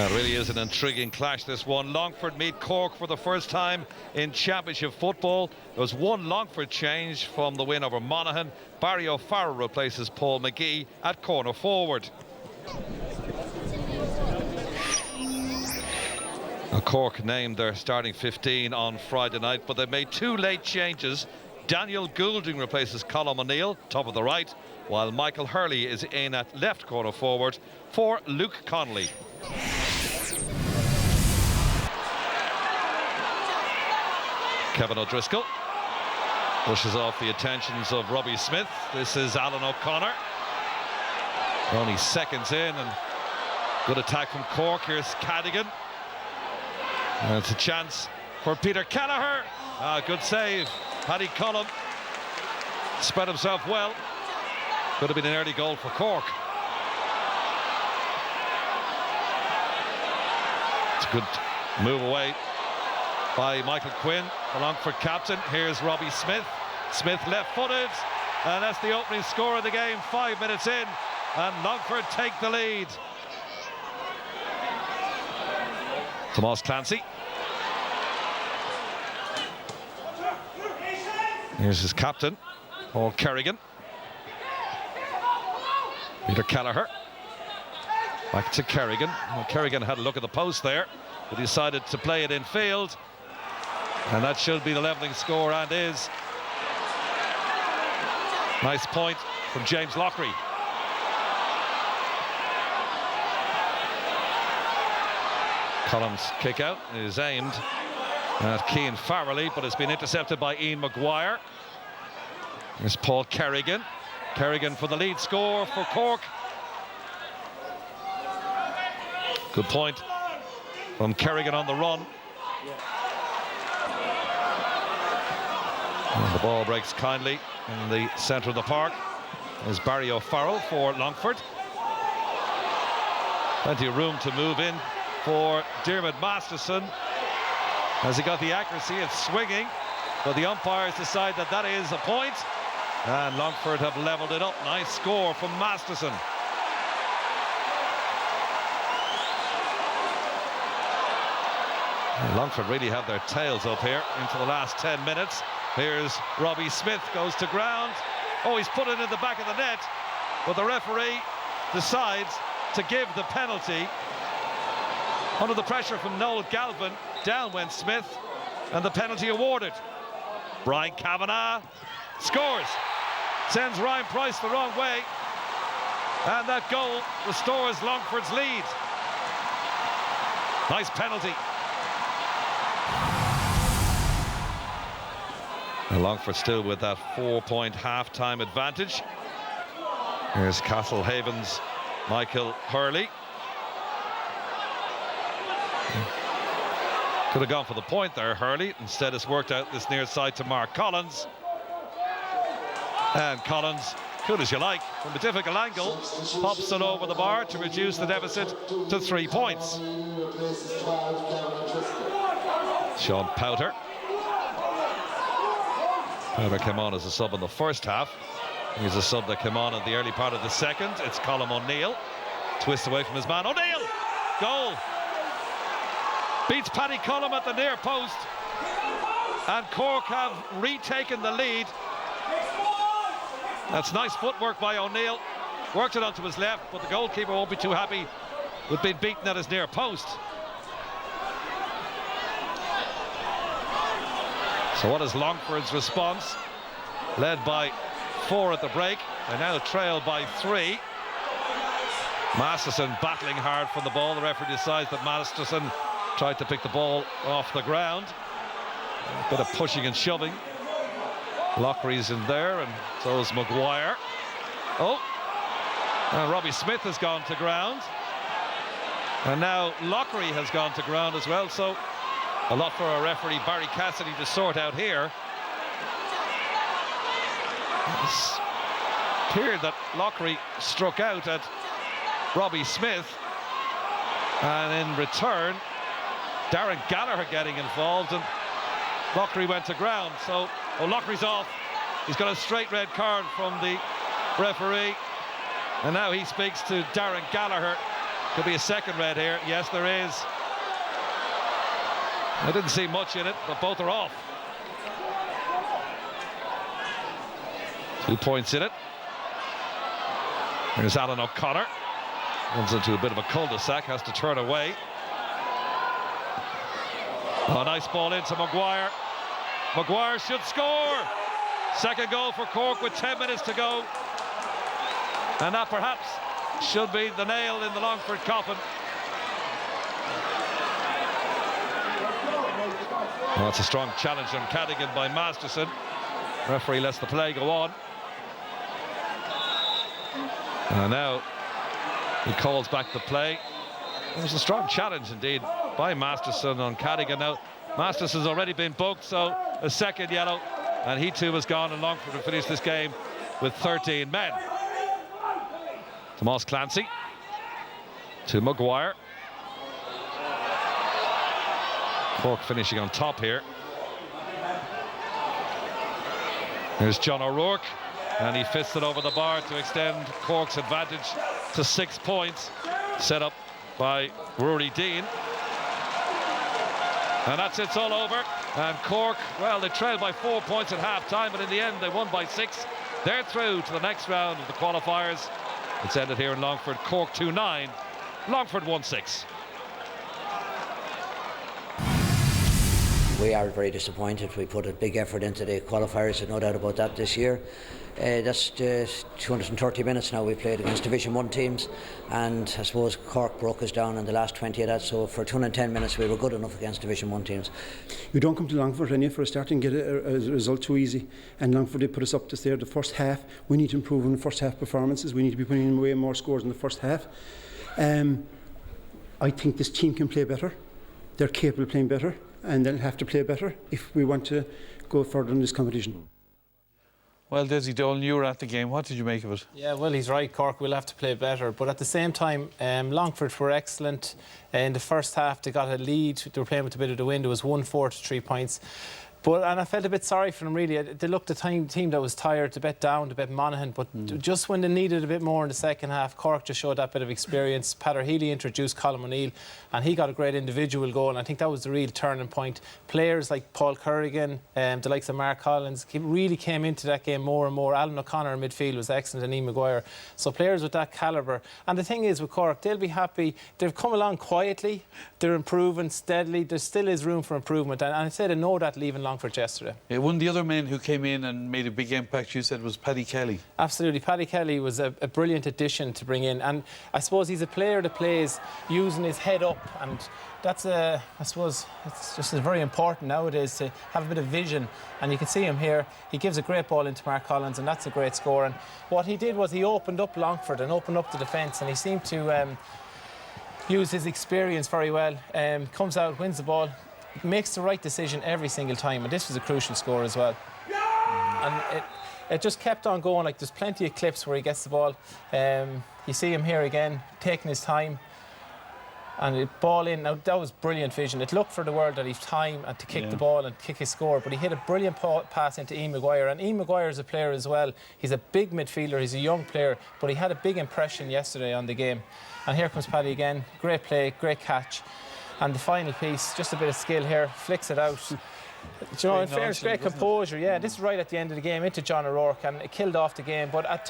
It really is an intriguing clash, this one. Longford meet Cork for the first time in Championship football. There was one Longford change from the win over Monaghan. Barry O'Farrell replaces Paul McGee at corner forward. Cork named their starting 15 on Friday night, but they made two late changes. Daniel Goulding replaces Colm O'Neill, top of the right, while Michael Hurley is in at left corner forward for Luke Connolly. Kevin O'Driscoll pushes off the attentions of Robbie Smith. This is Alan O'Connor. Only seconds in, and good attack from Cork. Here's Cadigan. And it's a chance for Peter Kelleher. Good save. Paddy Cullum spread himself well. Could have been an early goal for Cork. It's a good move away by Michael Quinn, the Longford captain. Here's Robbie Smith. Smith left-footed, and that's the opening score of the game. 5 minutes in, and Longford take the lead. Tomas Clancy. Here's his captain, Paul Kerrigan. Peter Kelleher. Back to Kerrigan. Well, Kerrigan had a look at the post there, but decided to play it in field. And that should be the levelling score, and is. Nice point from James Lockery. Collins' kick out is aimed at Cian Farrelly, but it's been intercepted by Ian Maguire. Here's Paul Kerrigan. Kerrigan for the lead score for Cork. Good point from Kerrigan on the run. And the ball breaks kindly in the centre of the park. There's Barry O'Farrell for Longford. Plenty of room to move in for Dermot Masterson. As he got the accuracy of swinging, but the umpires decide that that is a point, and Longford have levelled it up. Nice score from Masterson. And Longford really have their tails up here into the last 10 minutes. Here's Robbie Smith, goes to ground. Oh, he's put it in the back of the net, but the referee decides to give the penalty. Under the pressure from Noel Galvin, down went Smith, and the penalty awarded. Brian Kavanagh scores, sends Ryan Price the wrong way, and that goal restores Longford's lead. Nice penalty. And Longford still with that 4-point half-time advantage. Here's Castlehaven's Michael Hurley. Could have gone for the point there, Hurley. Instead, it's worked out this near side to Mark Collins. And Collins, good as you like, from a difficult angle, pops it over the bar to reduce the deficit to 3 points. Sean Powter. Powter came on as a sub in the first half. He's a sub that came on in the early part of the second. It's Colm O'Neill. Twist away from his man. O'Neill! Goal! Beats Paddy Cullum at the near post, and Cork have retaken the lead. That's nice footwork by O'Neill. Worked it onto his left, but the goalkeeper won't be too happy with being beaten at his near post. So what is Longford's response? Led by 4 at the break. They now trail by 3. Masterson battling hard from the ball. The referee decides that Masterson tried to pick the ball off the ground. A bit of pushing and shoving. Lockery's in there, and so is Maguire. Oh, and Robbie Smith has gone to ground. And now Lockery has gone to ground as well, so a lot for our referee Barry Cassidy to sort out here. It's appeared that Lockery struck out at Robbie Smith, and in return Darren Gallagher getting involved, and Lockery went to ground. So Lockery's off. He's got a straight red card from the referee, and now he speaks to Darren Gallagher Could be a second red here. Yes, there is. I didn't see much in it, but both are off. 2 points in it. Here's Alan O'Connor. Runs into a bit of a cul-de-sac, has to turn away. Oh, nice ball into Maguire. Maguire should score. Second goal for Cork with 10 minutes to go. And that perhaps should be the nail in the Longford coffin. Well, it's a strong challenge on Cadigan by Masterson. Referee lets the play go on. And now he calls back the play. It was a strong challenge indeed by Masterson on Cadigan. Now Masterson's already been booked, so a second yellow, and he too has gone, and Longford will finish this game with 13 men. Tomas Clancy to Maguire. Cork finishing on top here. Here's John O'Rourke, and he fits it over the bar to extend Cork's advantage to 6 points, set up by Rory Dean. And that's it's all over. And Cork, well, they trailed by 4 points at half-time, but in the end they won by 6. They're through to the next round of the qualifiers. It's ended here in Longford. Cork 2-9, Longford 1-6. We are very disappointed. We put a big effort into the qualifiers, there's no doubt about that this year. That's 230 minutes now we played against Division 1 teams, and I suppose Cork broke us down in the last 20 of that, so for 210 minutes we were good enough against Division 1 teams. You don't come to Longford any for a start and get a result too easy, and Longford did put us up to there. The first half, we need to improve on the first half performances. We need to be putting in way more scores in the first half. I think this team can play better. They're capable of playing better, and they'll have to play better if we want to go further in this competition. Well, Desi Dolan, you were at the game. What did you make of it? Yeah, well, he's right. Cork will have to play better. But at the same time, Longford were excellent. In the first half, they got a lead. They were playing with a bit of the wind. It was 1-4 to 3 points. And I felt a bit sorry for them, really. They looked a team that was tired, a bit down, a bit Monaghan. But just when they needed a bit more in the second half, Cork just showed that bit of experience. Peter Healy introduced Colin O'Neill, and he got a great individual goal. And I think that was the real turning point. Players like Paul Currigan, the likes of Mark Collins, really came into that game more and more. Alan O'Connor in midfield was excellent, and Ian Maguire. So players with that calibre. And the thing is with Cork, they'll be happy. They've come along quietly. They're improving steadily. There still is room for improvement. And I said I know that leaving Longford yesterday. Yeah, one of the other men who came in and made a big impact, you said, was Paddy Kelly. Absolutely. Paddy Kelly was a brilliant addition to bring in. And I suppose he's a player that plays using his head up. And that's, I suppose, it's just very important nowadays to have a bit of vision. And you can see him here. He gives a great ball into Mark Collins, and that's a great score. And what he did was he opened up Longford and opened up the defence, and he seemed to use his experience very well. Comes out, wins the ball, makes the right decision every single time, and this was a crucial score as well. And it just kept on going. Like, there's plenty of clips where he gets the ball. You see him here again, taking his time, and it ball in. Now that was brilliant vision. It looked for the world that he's time and to kick the ball and kick his score, but he hit a brilliant pass into Ian Maguire. And Ian Maguire is a player as well. He's a big midfielder. He's a young player, but he had a big impression yesterday on the game. And here comes Paddy again. Great play, great catch. And the final piece, just a bit of skill here, flicks it out. You know, in fairness, great composure. Yeah, this is right at the end of the game into John O'Rourke, and it killed off the game. But at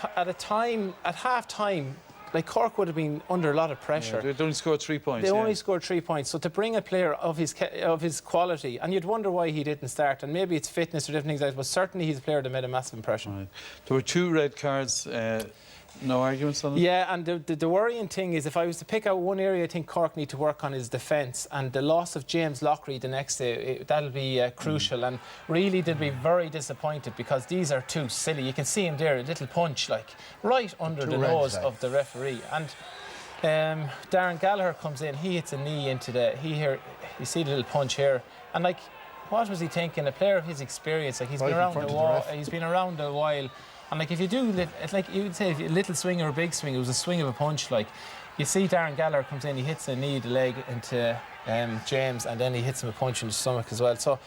half-time, like, Cork would have been under a lot of pressure. Yeah, they only scored 3 points. They only scored 3 points. So to bring a player of his quality, and you'd wonder why he didn't start, and maybe it's fitness or different things like that, but certainly he's a player that made a massive impression. Right. There were 2 red cards. No arguments on it? Yeah, and the worrying thing is, if I was to pick out one area I think Cork need to work on is defence, and the loss of James Lockery the next day, that'll be crucial. And really they'll be very disappointed, because these are too silly. You can see him there, a little punch, like, right under the nose of the referee. And Darren Gallagher comes in, he hits a knee into you see the little punch here, and like, what was he thinking? A player of his experience, like, he's been around a while, And like if you do, it's like you would say, if you, a little swing or a big swing, it was a swing of a punch. Like you see, Darren Gallagher comes in, he hits a knee, the leg into James, and then he hits him a punch in the stomach as well. So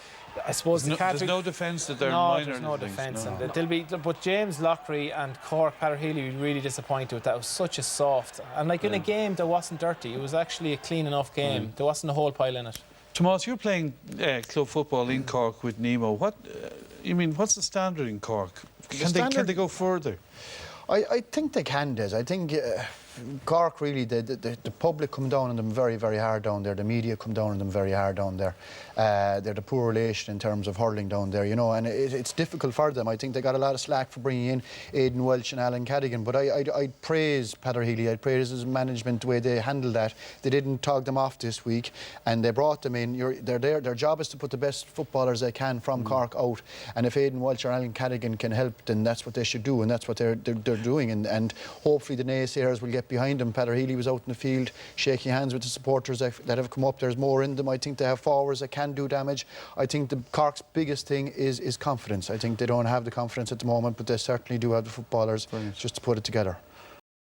I suppose there's no defence that they're no, minor. there's no things, defence. no. And they'll be, but James Lockery and Cork Peter Healy were really disappointed with that. It was such a soft, and like in a game that wasn't dirty. It was actually a clean enough game. There wasn't a whole pile in it. Tomas, you're playing club football in Cork with Nemo. What's the standard in Cork? Can they go further? I think they can, Des. I think Cork really, the public come down on them very, very hard down there. The media come down on them very hard down there. They're the poor relation in terms of hurling down there, you know, and it's difficult for them. I think they got a lot of slack for bringing in Aidan Welch and Alan Cadigan, but I'd praise Peter Healy, I'd praise his management, the way they handled that. They didn't tog them off this week, and they brought them in. They're there. Their job is to put the best footballers they can from Cork out, and if Aidan Welch or Alan Cadigan can help, then that's what they should do, and that's what they're doing, and hopefully the naysayers will get behind him. Peter Healy was out in the field shaking hands with the supporters that have come up. There's more in them. I think they have forwards that can do damage. I think the Cork's biggest thing is confidence. I think they don't have the confidence at the moment, but they certainly do have the footballers just to put it together.